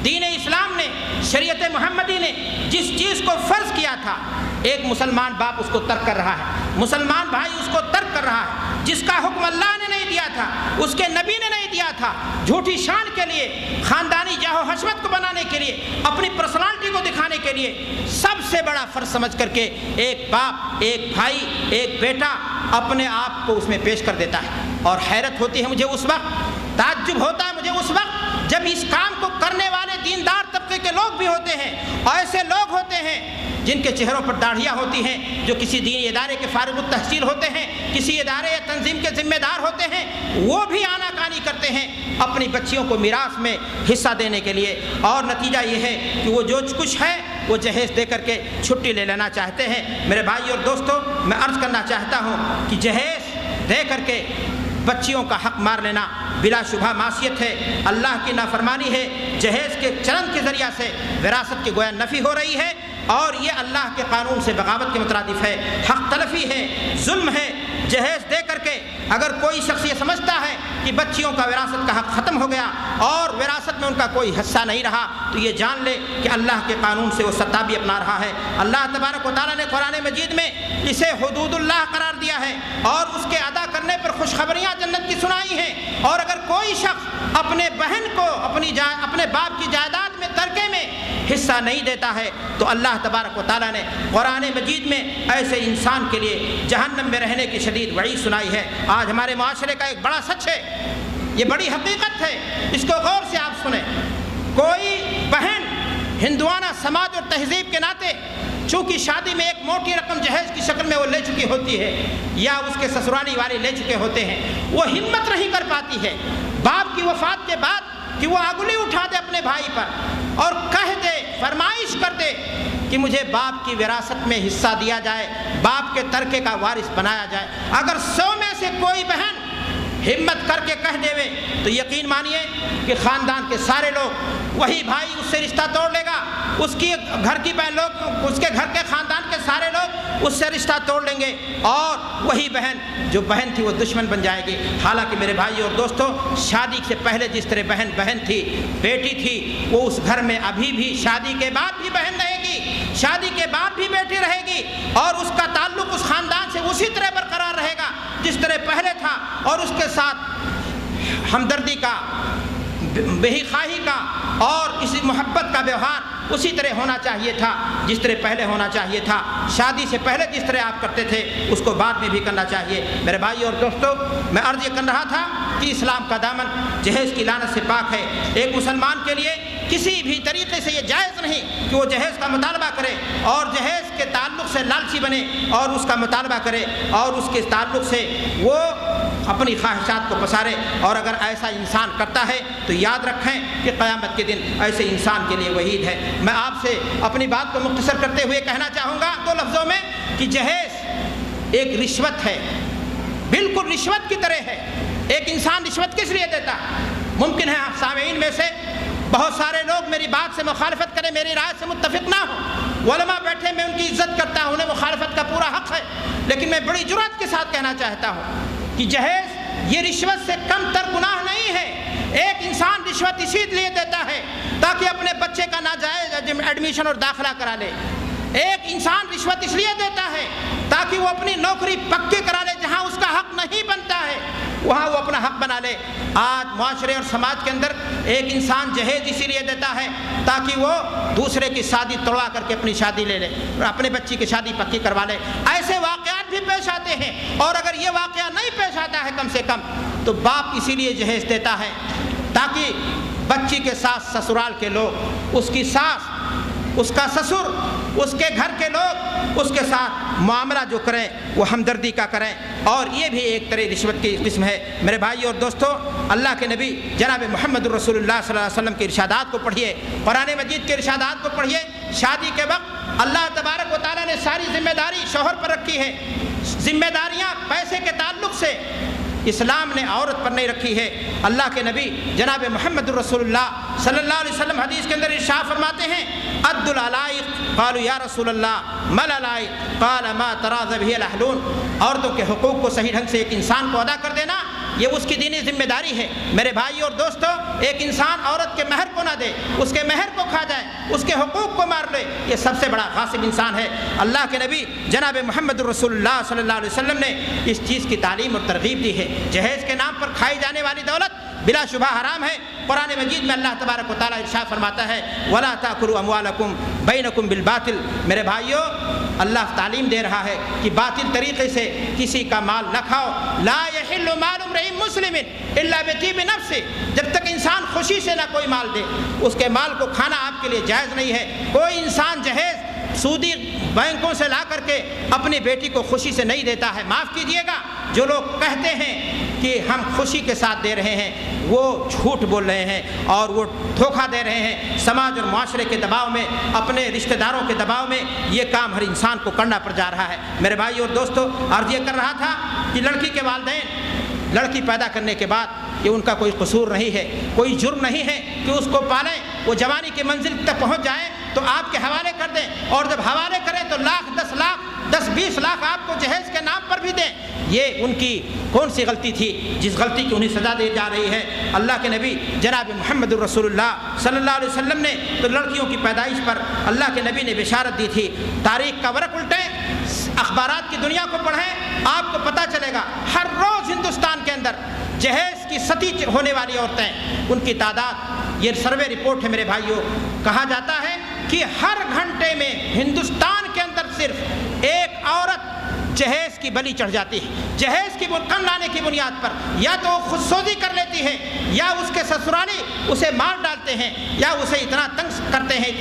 دین اسلام نے، شریعت محمدی نے جس چیز کو فرض کیا تھا، ایک مسلمان باپ اس کو ترک کر رہا ہے، مسلمان بھائی اس کو ترک کر رہا ہے۔ جس کا حکم اللہ نے نہیں دیا تھا، اس کے نبی نے نہیں دیا تھا، جھوٹی شان کے لیے، خاندانی جاہ و حشمت کو بنانے کے لیے، اپنی پرسنالٹی کو دکھانے کے لیے سب سے بڑا فرض سمجھ کر کے ایک باپ، ایک بھائی، ایک بیٹا اپنے آپ کو اس میں پیش کر دیتا ہے۔ اور حیرت ہوتی ہے مجھے اس وقت، تعجب ہوتا ہے مجھے اس وقت جب اس کام کو کرنے والے دیندار طبقے کے لوگ بھی ہوتے ہیں، ایسے لوگ ہوتے ہیں جن کے چہروں پر داڑھیاں ہوتی ہیں، جو کسی دینی ادارے کے فارغ التحصیل ہوتے ہیں، کسی ادارے یا تنظیم کے ذمہ دار ہوتے ہیں، وہ بھی آناکانی کرتے ہیں اپنی بچیوں کو میراث میں حصہ دینے کے لیے۔ اور نتیجہ یہ ہے کہ وہ جو کچھ ہے وہ جہیز دے کر کے چھٹی لے لینا چاہتے ہیں۔ میرے بھائی اور دوستو، میں عرض کرنا چاہتا ہوں کہ جہیز دے کر کے بچیوں کا حق مار لینا بلا شبہ معصیت ہے، اللہ کی نافرمانی ہے۔ جہیز کے چلن کے ذریعہ سے وراثت کی گویا نفی ہو رہی ہے اور یہ اللہ کے قانون سے بغاوت کے مترادف ہے، حق تلفی ہے، ظلم ہے۔ جہیز دے کر کے اگر کوئی شخص یہ سمجھتا ہے کہ بچیوں کا وراثت کا حق ختم ہو گیا اور وراثت میں ان کا کوئی حصہ نہیں رہا، تو یہ جان لے کہ اللہ کے قانون سے وہ ستابی اپنا رہا ہے۔ اللہ تبارک و تعالیٰ نے قرآن مجید میں اسے حدود اللہ قرار دیا ہے اور اس کے ادا کرنے پر خوشخبریاں جنت کی سنائی ہیں۔ اور اگر کوئی شخص اپنے بہن کو اپنے باپ کی جائیداد میں ترکے میں حصہ نہیں دیتا ہے تو اللہ تبارک و تعالیٰ نے قرآن مجید میں ایسے انسان کے لیے جہنم میں رہنے کی شدید وعید سنائی ہے۔ آج ہمارے معاشرے کا ایک بڑا سچ ہے، یہ بڑی حقیقت ہے، اس کو غور سے آپ سنیں۔ کوئی بہن ہندوانہ سماج اور تہذیب کے ناطے چونکہ شادی میں ایک موٹی رقم جہیز کی شکل میں وہ لے چکی ہوتی ہے یا اس کے سسرالی والے لے چکے ہوتے ہیں، وہ ہمت نہیں کر پاتی ہے باپ کی وفات کے بعد کہ وہ انگلی اٹھا دے اپنے بھائی پر اور کہہ دے، فرمائش کر دے کہ مجھے باپ کی وراثت میں حصہ دیا جائے، باپ کے ترکے کا وارث بنایا جائے۔ اگر 100 میں سے کوئی بہن ہمت کر کے کہہ دے تو یقین مانیے کہ خاندان کے سارے لوگ، وہی بھائی اس سے رشتہ توڑ لے گا، اس کے گھر کے خاندان کے سارے لوگ اس سے رشتہ توڑ لیں گے، اور وہی بہن جو بہن تھی وہ دشمن بن جائے گی۔ حالانکہ میرے بھائی اور دوستو، شادی سے پہلے جس طرح بہن تھی، بیٹی تھی، وہ اس گھر میں ابھی بھی شادی کے بعد بھی بہن رہے گی، شادی کے بعد بھی بیٹی رہے گی، اور اس کا تعلق اس خاندان سے اسی طرح برقرار رہے گا جس طرح پہلے تھا، اور اس کے ساتھ ہمدردی کا، بہی خواہی کا اور اسی محبت کا ویوہار اسی طرح ہونا چاہیے تھا جس طرح پہلے ہونا چاہیے تھا۔ شادی سے پہلے جس طرح آپ کرتے تھے اس کو بعد میں بھی کرنا چاہیے۔ میرے بھائی اور دوستو، میں عرض یہ کر رہا تھا کہ اسلام کا دامن جہیز کی لعنت سے پاک ہے۔ ایک مسلمان کے لیے کسی بھی طریقے سے یہ جائز نہیں کہ وہ جہیز کا مطالبہ کرے اور جہیز کے تعلق سے لالچی بنے اور اس کا مطالبہ کرے اور اس کے تعلق سے وہ اپنی خواہشات کو پسارے، اور اگر ایسا انسان کرتا ہے تو یاد رکھیں کہ قیامت کے دن ایسے انسان کے لیے وعید ہے۔ میں آپ سے اپنی بات کو مختصر کرتے ہوئے کہنا چاہوں گا 2 لفظوں میں کہ جہیز ایک رشوت ہے، بالکل رشوت کی طرح ہے۔ ایک انسان رشوت کس لیے دیتا؟ ممکن ہے سامعین میں سے بہت سارے لوگ میری بات سے مخالفت کریں، میری رائے سے متفق نہ ہوں، علماء بیٹھے، میں ان کی عزت کرتا ہوں، انہیں مخالفت کا پورا حق ہے، لیکن میں بڑی جرأت کے ساتھ کہنا چاہتا ہوں کہ جہیز یہ رشوت سے کم تر گناہ نہیں ہے۔ ایک انسان رشوت اسی لیے دیتا ہے تاکہ اپنے بچے کا ناجائز ایڈمیشن اور داخلہ کرا لے۔ ایک انسان رشوت اس لیے دیتا ہے تاکہ وہ اپنی نوکری پکی کرا لے، جہاں اس کا حق نہیں بنتا ہے وہاں وہ اپنا حق بنا لے۔ آج معاشرے اور سماج کے اندر ایک انسان جہیز اسی لیے دیتا ہے تاکہ وہ دوسرے کی شادی توڑوا کر کے اپنی شادی لے لے، اپنے بچی کی شادی پکی کروا لے۔ ایسے واقعات بھی پیش آتے ہیں، اور اگر یہ واقعہ نہیں پیش آتا ہے کم سے کم تو باپ اسی لیے جہیز دیتا ہے تاکہ بچی کے ساتھ سسرال کے لوگ، اس کی ساس، اس کا سسر، اس کے گھر کے لوگ اس کے ساتھ معاملہ جو کریں وہ ہمدردی کا کریں، اور یہ بھی ایک طرح رشوت کی قسم ہے۔ میرے بھائی اور دوستو، اللہ کے نبی جناب محمد رسول اللہ صلی اللہ علیہ وسلم کے ارشادات کو پڑھیے، قرآن مجید کے ارشادات کو پڑھیے۔ شادی کے وقت اللہ تبارک و تعالیٰ نے ساری ذمہ داری شوہر پر رکھی ہے۔ ذمہ داریاں پیسے کے تعلق سے اسلام نے عورت پر نہیں رکھی ہے۔ اللہ کے نبی جناب محمد رسول اللہ صلی اللہ علیہ وسلم حدیث کے اندر ارشاد فرماتے ہیں، اد العلائق قالوا یا رسول اللہ ما العلائق قال ما تراض به الاهلون۔ عورتوں کے حقوق کو صحیح ڈھنگ سے ایک انسان کو ادا کر دینا یہ اس کی دینی ذمہ داری ہے۔ میرے بھائی اور دوستو، ایک انسان عورت کے مہر کو نہ دے، اس کے مہر کو کھا جائے، اس کے حقوق کو مار لے، یہ سب سے بڑا غاصب انسان ہے۔ اللہ کے نبی جناب محمد رسول اللہ صلی اللہ علیہ وسلم نے اس چیز کی تعلیم اور ترغیب دی ہے۔ جہیز کے نام پر کھائی جانے والی دولت بلا شبہ حرام ہے۔ قرآن مجید میں اللہ تبارک و تعالیٰ ارشاد فرماتا ہے، وَلَا تَأْكُلُوا أَمْوَالَكُمْ بَيْنَكُمْ بِالْبَاطِلِ۔ میرے بھائیو، اللہ تعلیم دے رہا ہے کہ باطل طریقے سے کسی کا مال نہ کھاؤ۔ لا يحل مال امرئ مسلم الا بطیب نفس۔ جب تک انسان خوشی سے نہ کوئی مال دے، اس کے مال کو کھانا آپ کے لیے جائز نہیں ہے۔ کوئی انسان جہیز سودی بینکوں سے لا کر کے اپنی بیٹی کو خوشی سے نہیں دیتا ہے۔ معاف کیجئے گا، جو لوگ کہتے ہیں کہ ہم خوشی کے ساتھ دے رہے ہیں وہ جھوٹ بول رہے ہیں اور وہ دھوکہ دے رہے ہیں۔ سماج اور معاشرے کے دباؤ میں، اپنے رشتہ داروں کے دباؤ میں یہ کام ہر انسان کو کرنا پڑ جا رہا ہے۔ میرے بھائی اور دوستو، عرض یہ کر رہا تھا کہ لڑکی کے والدین لڑکی پیدا کرنے کے بعد یہ ان کا کوئی قصور نہیں ہے، کوئی جرم نہیں ہے کہ اس کو پالیں، وہ جوانی کی منزل تک پہنچ جائے تو آپ کے حوالے کر دیں، اور جب حوالے کریں تو لاکھ 10 لاکھ 10-20 لاکھ آپ کو جہیز کے نام پر بھی دیں۔ یہ ان کی کون سی غلطی تھی جس غلطی کی انہیں سزا دی جا رہی ہے؟ اللہ کے نبی جناب محمد رسول اللہ صلی اللہ علیہ وسلم نے تو لڑکیوں کی پیدائش پر اللہ کے نبی نے بشارت دی تھی۔ تاریخ کا ورق الٹیں، اخبارات کی دنیا کو پڑھیں، آپ کو پتہ چلے گا ہر روز ہندوستان کے اندر جہیز کی ستی ہونے والی عورتیں، ان کی تعداد، یہ سروے رپورٹ ہے میرے بھائیوں، کہا جاتا ہے کہ ہر گھنٹے میں ہندوستان کے اندر صرف ایک عورت جہیز کی کی بلی چڑھ جاتی ہے۔ جہیز کی کم لانے کی بنیاد پر یا تو خود سوزی کر لیتی ہے یا اس کے سسرالی اسے مار ڈالتے ہیں یا اسے اتنا تنگ کرتے ہیں،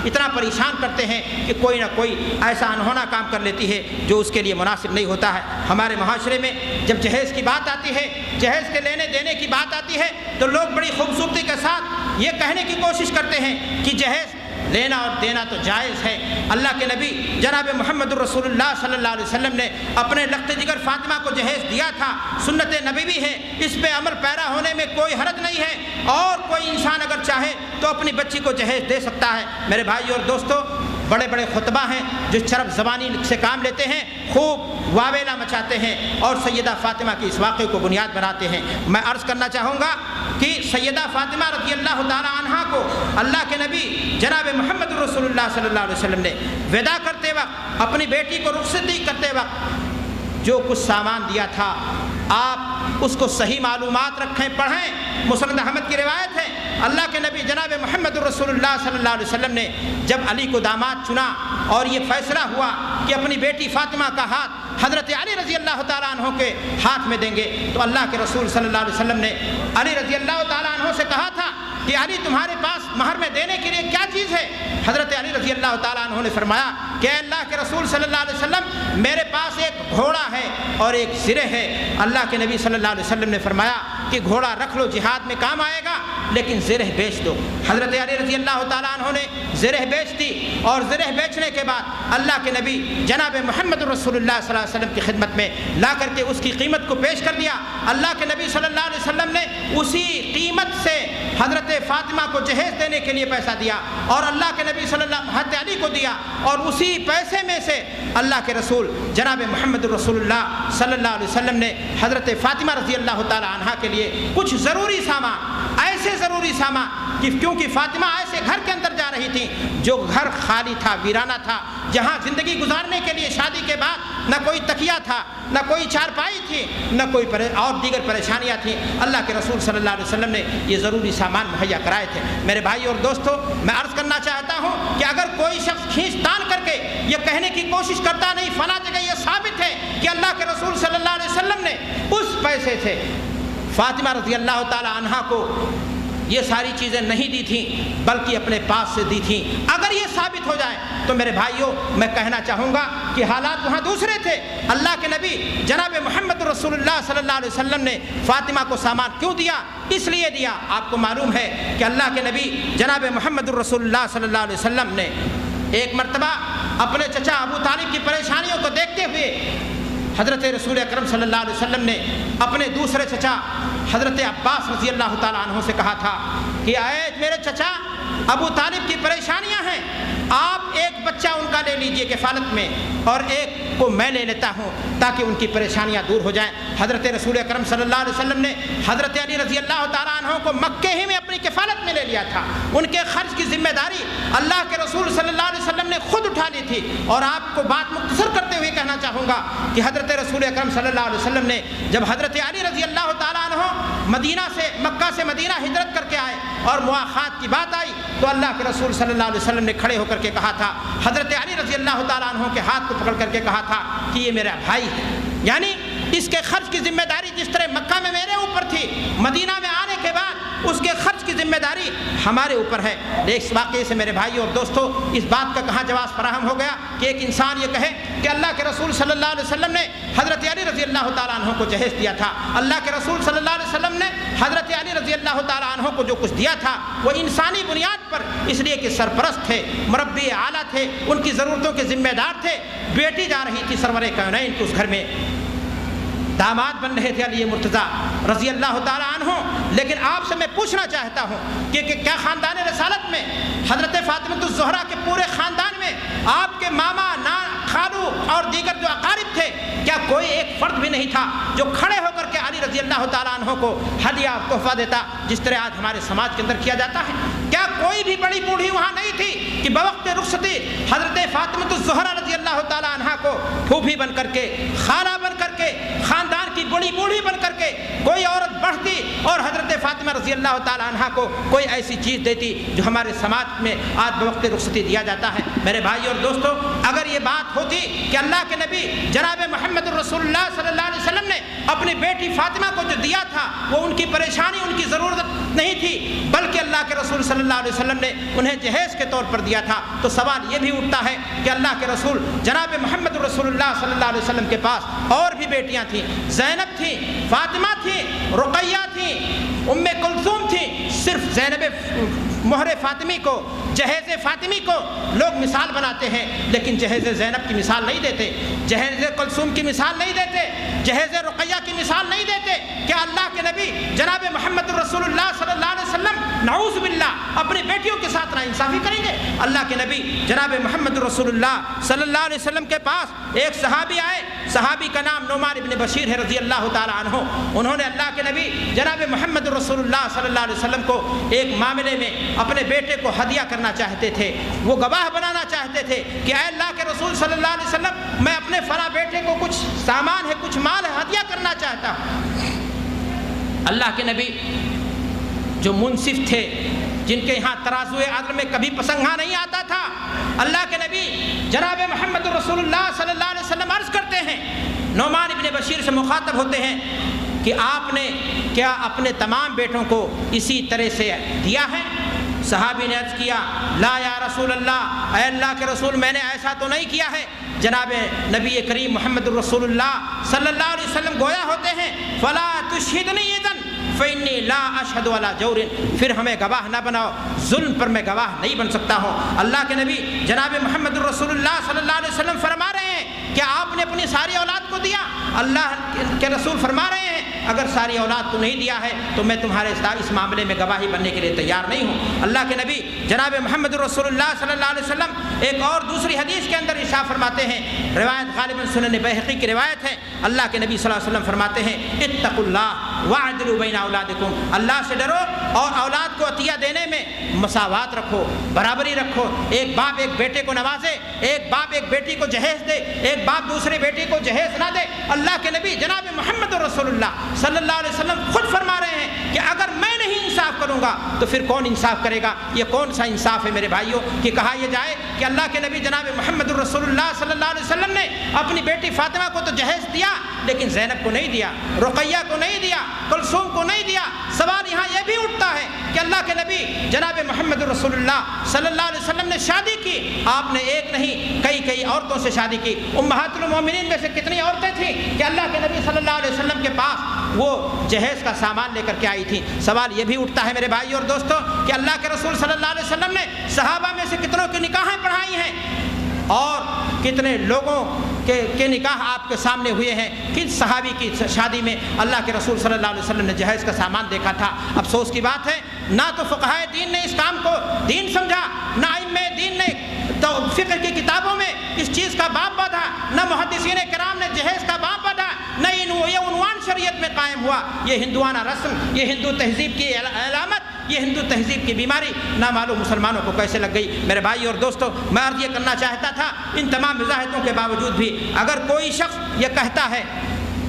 اتنا پریشان کرتے ہیں کہ کوئی نہ کوئی ایسا انہونا کام کر لیتی ہے جو اس کے لیے مناسب نہیں ہوتا ہے۔ ہمارے معاشرے میں جب جہیز کی بات آتی ہے، جہیز کے لینے دینے کی بات آتی ہے تو لوگ بڑی خوبصورتی کے ساتھ یہ کہنے کی کوشش کرتے ہیں کہ جہیز لینا اور دینا تو جائز ہے۔ اللہ کے نبی جناب محمد الرسول اللہ صلی اللہ علیہ وسلم نے اپنے لخت جگر فاطمہ کو جہیز دیا تھا، سنت نبی بھی ہے، اس پہ عمل پیرا ہونے میں کوئی حرج نہیں ہے، اور کوئی انسان اگر چاہے تو اپنی بچی کو جہیز دے سکتا ہے۔ میرے بھائی اور دوستو، بڑے بڑے خطبہ ہیں جو چرب زبانی سے کام لیتے ہیں، خوب واویلا مچاتے ہیں اور سیدہ فاطمہ کے اس واقعے کو بنیاد بناتے ہیں۔ میں عرض کرنا چاہوں گا کہ سیدہ فاطمہ رضی اللہ تعالی عنہا کو اللہ کے نبی جناب محمد رسول اللہ صلی اللہ علیہ وسلم نے وداع کرتے وقت، اپنی بیٹی کو رخصتی کرتے وقت جو کچھ سامان دیا تھا، آپ اس کو صحیح معلومات رکھیں، پڑھیں۔ مسند احمد کی روایت ہے، اللہ کے نبی جناب محمد رسول اللہ صلی اللہ علیہ وسلم نے جب علی کو داماد چنا اور یہ فیصلہ ہوا کہ اپنی بیٹی فاطمہ کا ہاتھ حضرت علی رضی اللہ تعالیٰ عنہ کے ہاتھ میں دیں گے، تو اللہ کے رسول صلی اللہ علیہ وسلم نے علی رضی اللہ تعالیٰ عنہ سے کہا تھا کہ علی تمہارے پاس مہر میں دینے کے لیے کیا چیز ہے؟ حضرت علی رضی اللہ تعالیٰ عنہ نے فرمایا کہ اے اللہ کے رسول صلی اللہ علیہ وسلم، میرے پاس ایک گھوڑا ہے اور ایک زرہ ہے۔ اللہ کے نبی صلی اللہ علیہ وسلم نے فرمایا کہ گھوڑا رکھ لو، جہاد میں کام آئے گا، لیکن زرہ بیچ دو۔ حضرت علی رضی اللہ تعالیٰ عنہ نے زرہ بیچ دی، اور زرہ بیچنے کے بعد اللہ کے نبی جناب محمد رسول اللہ صلی اللہ علیہ وسلم کی خدمت میں لا کر کے اس کی قیمت کو پیش کر دیا۔ اللہ کے نبی صلی اللہ علیہ وسلم نے اسی قیمت سے حضرت فاطمہ کو جہیز دینے کے لیے پیسہ دیا، اور اللہ کے نبی صلی اللہ حضرت علی کو دیا، اور اسی پیسے میں سے اللہ کے رسول جناب محمد رسول اللہ صلی اللہ علیہ وسلم نے حضرت فاطمہ رضی اللہ تعالی عنہا کے لیے کچھ ضروری سامان، ایسے ضروری سامان کہ کیونکہ فاطمہ ایسے گھر کے اندر جا رہی تھی جو گھر خالی تھا، ویرانہ تھا، جہاں زندگی گزارنے کے لیے شادی کے بعد نہ کوئی تکیہ تھا، نہ کوئی چارپائی تھی، نہ کوئی اور دیگر پریشانیاں تھیں۔ اللہ کے رسول صلی اللہ علیہ وسلم نے یہ ضروری سامان مہیا کرائے تھے۔ میرے بھائی اور دوستو، میں عرض کرنا چاہتا ہوں کہ اگر کوئی شخص کھینچ تان کر کے یہ کہنے کی کوشش کرتا نہیں فلاں جگہ یہ ثابت ہے کہ اللہ کے رسول صلی اللہ علیہ وسلم نے اس پیسے سے فاطمہ رضی اللہ تعالی عنہا کو یہ ساری چیزیں نہیں دی تھیں بلکہ اپنے پاس سے دی تھیں، اگر یہ ثابت ہو جائے تو میرے بھائیوں میں کہنا چاہوں گا کہ حالات وہاں دوسرے تھے۔ اللہ کے نبی جناب محمد رسول اللہ صلی اللہ علیہ وسلم نے فاطمہ کو سامان کیوں دیا؟ اس لیے دیا، آپ کو معلوم ہے کہ اللہ کے نبی جناب محمد رسول اللہ صلی اللہ علیہ وسلم نے ایک مرتبہ اپنے چچا ابو طالب کی پریشانیوں کو دیکھتے ہوئے حضرت رسول اکرم صلی اللہ علیہ وسلم نے اپنے دوسرے چچا حضرت عباس رضی اللہ تعالیٰ عنہ سے کہا تھا کہ اے میرے چچا ابو طالب کی پریشانیاں ہیں، آپ ایک بچہ ان کا لے لیجئے کفالت میں اور ایک کو میں لے لیتا ہوں تاکہ ان کی پریشانیاں دور ہو جائیں۔ حضرت رسول اکرم صلی اللہ علیہ وسلم نے حضرت علی رضی اللہ تعالیٰ عنہ کو مکے ہی میں اپنی کفالت میں لے لیا تھا، ان کے خرچ کی ذمہ داری اللہ کے رسول صلی اللہ علیہ وسلم نے خود اٹھا لی تھی۔ اور آپ کو بات مختصر کرتے ہوئے کہنا چاہوں گا کہ حضرت رسول اکرم صلی اللہ علیہ وسلم نے جب حضرت علی رضی اللہ تعالیٰ عنہ مکہ سے مدینہ ہجرت کر کے آئے اور مواخات کی بات آئی تو اللہ کے رسول صلی اللہ علیہ وسلم نے کھڑے ہو کر کے کہا تھا، حضرت علی رضی اللہ تعالیٰ عنہ کے ہاتھ کو پکڑ کر کے کہا تھا کہ یہ میرا بھائی ہے، یعنی اس کے خرچ کی ذمہ داری جس طرح مکہ میں میرے اوپر تھی، مدینہ میں آنے کے بعد اس کے خرچ کی ذمہ داری ہمارے اوپر ہے۔ اس واقعے سے میرے بھائی اور دوستو اس بات کا کہاں جواز فراہم ہو گیا کہ ایک انسان یہ کہے کہ اللہ کے رسول صلی اللہ علیہ وسلم نے حضرت علی رضی اللہ تعالیٰ عنہ کو جہیز دیا تھا، اللہ کے رسول صلی اللہ علیہ وسلم نے حضرت علی رضی اللہ تعالیٰ عنہ کو جو کچھ دیا تھا وہ انسانی بنیاد پر، اس لیے کہ سرپرست تھے، مربی اعلیٰ تھے، ان کی ضرورتوں کے ذمہ دار تھے۔ بیٹی جا رہی تھی سرور کونین کے اس گھر میں، داماد بن رہے تھے علی مرتضیٰ رضی اللہ تعالیٰ عنہ، لیکن آپ سے میں پوچھنا چاہتا ہوں کہ کیا خاندان رسالت میں حضرت فاطمہ الزہرا کے پورے خاندان میں آپ کے ماما، خالو اور دیگر جو اقارب تھے، کیا کوئی ایک فرد بھی نہیں تھا جو کھڑے ہو کر کے علی رضی اللہ تعالیٰ عنہ کو ہدیہ اور تحفہ دیتا جس طرح آج ہمارے سماج کے اندر کیا جاتا ہے؟ کیا کوئی بھی بڑی بوڑھی وہاں نہیں تھی کہ بوقت رخصتی حضرت فاطمہ الزہرا رضی اللہ تعالیٰ عنہ کو پھوپھی بن کر کے، خالہ بن کر کے، خاندان کی بڑی بوڑھی بن کر کے کوئی عورت بڑھتی اور حضرت فاطمہ رضی اللہ تعالی عنہ کو کوئی ایسی چیز دیتی جو ہمارے سماج میں آج بوقت رخصتی دیا جاتا ہے۔ میرے بھائی اور دوستو، اگر یہ بات ہوتی کہ اللہ کے نبی جناب محمد رسول اللہ صلی اللہ علیہ وسلم نے اپنی بیٹی فاطمہ کو جو دیا تھا وہ ان کی پریشانی، ان کی ضرورت نہیں تھی، بلکہ اللہ کے رسول صلی اللہ علیہ وسلم نے انہیں جہیز کے طور پر دیا تھا، تو سوال یہ بھی اٹھتا ہے کہ اللہ کے رسول جناب محمد رسول اللہ صلی اللہ علیہ وسلم کے پاس اور بھی بیٹیاں تھیں، زینب تھیں، فاطمہ تھیں، رقیہ تھیں، ام کلثوم تھیں۔ صرف زینب مہر فاطمی کو، جہیز فاطمی کو لوگ مثال بناتے ہیں، لیکن جہیز زینب کی مثال نہیں دیتے، جہیز کلثوم کی مثال نہیں دیتے، جہیز رقیہ کی مثال نہیں دیتے۔ کیا اللہ کے نبی جناب محمد رسول اللہ صلی اللہ علیہ وسلم نعوذ باللہ اپنی بیٹیوں کے ساتھ ناانصافی کریں گے؟ اللہ کے نبی جناب محمد رسول اللہ صلی اللہ علیہ وسلم کے پاس ایک صحابی آئے، صحابی کا نام نعمان ابن بشیر ہے رضی اللہ تعالی عنہ۔ انہوں نے اللہ کے نبی جناب محمد رسول اللہ صلی اللہ علیہ وسلم کو ایک معاملے میں اپنے بیٹے کو ہدیہ کرنا چاہتے تھے، وہ گواہ بنانا چاہتے تھے کہ اے اللہ کے رسول صلی اللہ علیہ وسلم، میں اپنے فلاں بیٹے کو کچھ سامان ہے، کچھ مال ہے، ہدیہ کرنا چاہتا ہوں۔ اللہ کے نبی جو منصف تھے، جن کے یہاں ترازوئے عدل میں کبھی پسنگھا نہیں آتا تھا، اللہ کے نبی جناب محمد رسول اللہ صلی اللہ علیہ وسلم عرض کرتے ہیں، نعمان ابن بشیر سے مخاطب ہوتے ہیں کہ آپ نے کیا اپنے تمام بیٹوں کو اسی طرح سے دیا ہے؟ صحابی نے عرض کیا، لا یا رسول اللہ، اے اللہ کے رسول، میں نے ایسا تو نہیں کیا ہے۔ جناب نبی کریم محمد رسول اللہ صلی اللہ علیہ وسلم گویا ہوتے ہیں، فلا تشہدنی اذن فإنی لا اشہد علی جور، پھر ہمیں گواہ نہ بناؤ، ظلم پر میں گواہ نہیں بن سکتا ہوں۔ اللہ کے نبی جناب محمد رسول اللہ صلی اللہ علیہ وسلم فرما رہے ہیں کہ آپ نے اپنی ساری اولاد کو دیا؟ اللہ کے رسول فرما رہے ہیں اگر ساری اولاد کو نہیں دیا ہے تو میں تمہارے اس معاملے میں گواہی بننے کے لیے تیار نہیں ہوں۔ اللہ کے نبی جناب محمد رسول اللہ صلی اللہ علیہ وسلم ایک اور دوسری حدیث کے اندر ارشاد فرماتے ہیں، روایت غالباً سنن بہقی کی روایت ہے، اللہ کے نبی صلی اللہ علیہ وسلم فرماتے ہیں، اتقوا اللہ واعدلوا بین اولادکم، اللہ سے ڈرو اور اولاد کو عطیہ دینے میں مساوات رکھو، برابری رکھو۔ ایک باپ ایک بیٹے کو نوازے، ایک باپ ایک بیٹی کو جہیز دے، ایک باپ دوسرے بیٹی کو جہیز نہ دے۔ اللہ کے نبی جناب محمد رسول اللہ صلی اللہ علیہ وسلم خود فرما رہے ہیں کہ اگر میں نہیں انصاف کروں گا تو پھر کون انصاف کرے گا؟ یہ کون سا انصاف ہے میرے بھائیوں کہ کہا یہ جائے کہ اللہ کے نبی جناب محمد رسول اللہ صلی اللہ علیہ وسلم نے اپنی بیٹی فاطمہ کو تو جہیز دیا لیکن زینب کو نہیں دیا، رقیہ کو نہیں دیا، کلثوم کو نہیں دیا۔ سوال یہاں یہ بھی اٹھتا ہے کہ اللہ کے نبی جناب محمد رسول اللہ صلی اللہ علیہ وسلم نے شادی کی، آپ نے ایک نہیں کئی عورتوں سے شادی کی۔ امہات المومنین میں سے کتنی عورتیں تھیں کہ اللہ کے نبی صلی اللہ علیہ وسلم کے پاس وہ جہیز کا سامان لے کر کے آئی تھیں۔ سوال یہ بھی اٹھتا ہے میرے بھائی اور دوستوں کہ اللہ کے رسول صلی اللہ علیہ وسلم نے صحابہ میں سے کتنوں کی نکاحیں پڑھائی ہیں اور کتنے لوگوں کے نکاح آپ کے سامنے ہوئے ہیں؟ کس صحابی کی شادی میں اللہ کے رسول صلی اللہ علیہ وسلم نے جہیز کا سامان دیکھا تھا؟ افسوس کی بات ہے، نہ تو فقہائے دین نے اس کام کو دین سمجھا، نہ ائمہ دین نے فقہ کی کتابوں میں اس چیز کا باب باندھا، نہ محدثین کرام نے جہیز کا باب باندھا، نہ یہ عنوان شریعت میں قائم ہوا۔ یہ ہندوانہ رسم، یہ ہندو تہذیب کی علامت، یہ ہندو تہذیب کی بیماری نہ معلوم مسلمانوں کو کیسے لگ گئی۔ میرے بھائی اور دوستو، میں عرض یہ کرنا چاہتا تھا، ان تمام وضاحتوں کے باوجود بھی اگر کوئی شخص یہ کہتا ہے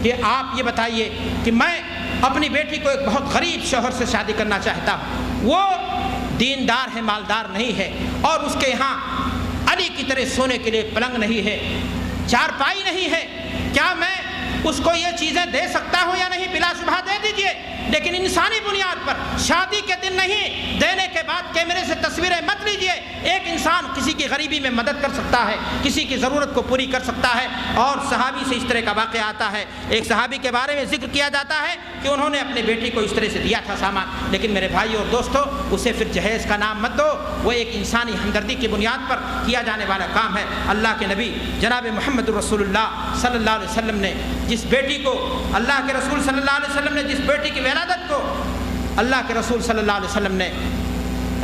کہ آپ یہ بتائیے کہ میں اپنی بیٹی کو ایک بہت غریب شوہر سے شادی کرنا چاہتا ہوں، وہ دیندار ہے، مالدار نہیں ہے، اور اس کے یہاں علی کی طرح سونے کے لیے پلنگ نہیں ہے، چارپائی نہیں ہے، کیا میں اس کو یہ چیزیں دے سکتا ہوں یا نہیں؟ بلا شبہ دے دیجئے، لیکن انسانی بنیاد پر، شادی کے دن نہیں، دینے کے بعد کیمرے سے تصویریں مت لیجئے۔ ایک انسان کسی کی غریبی میں مدد کر سکتا ہے، کسی کی ضرورت کو پوری کر سکتا ہے، اور صحابی سے اس طرح کا واقعہ آتا ہے۔ ایک صحابی کے بارے میں ذکر کیا جاتا ہے کہ انہوں نے اپنی بیٹی کو اس طرح سے دیا تھا سامان، لیکن میرے بھائی اور دوستو، اسے پھر جہیز کا نام مت دو، وہ ایک انسانی ہمدردی کی بنیاد پر کیا جانے والا کام ہے۔ اللہ کے نبی جناب محمد رسول اللہ صلی اللہ علیہ وسلم نے جس بیٹی کو، اللہ کے رسول صلی اللہ علیہ وسلم نے جس بیٹی کی ولادت کو اللہ کے رسول صلی اللہ علیہ وسلم نے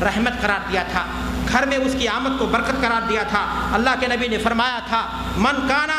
رحمت قرار دیا تھا، گھر میں اس کی آمد کو برکت قرار دیا تھا، اللہ کے نبی نے فرمایا تھا، من کانا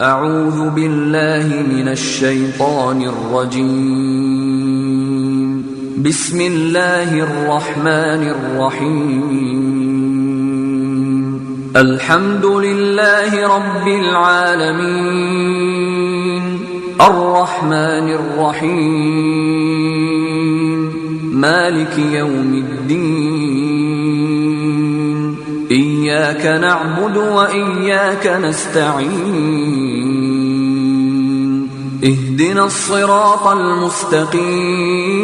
أعوذ بالله من الشيطان الرجيم. بسم الله الرحمن الرحيم. الحمد لله رب العالمين الرحمن الرحيم مالك يوم الدين إياك نعبد وإياك نستعين اهدنا الصراط المستقيم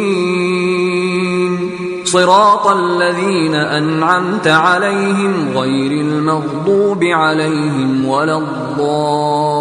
صراط الذين أنعمت عليهم غير المغضوب عليهم ولا الضالين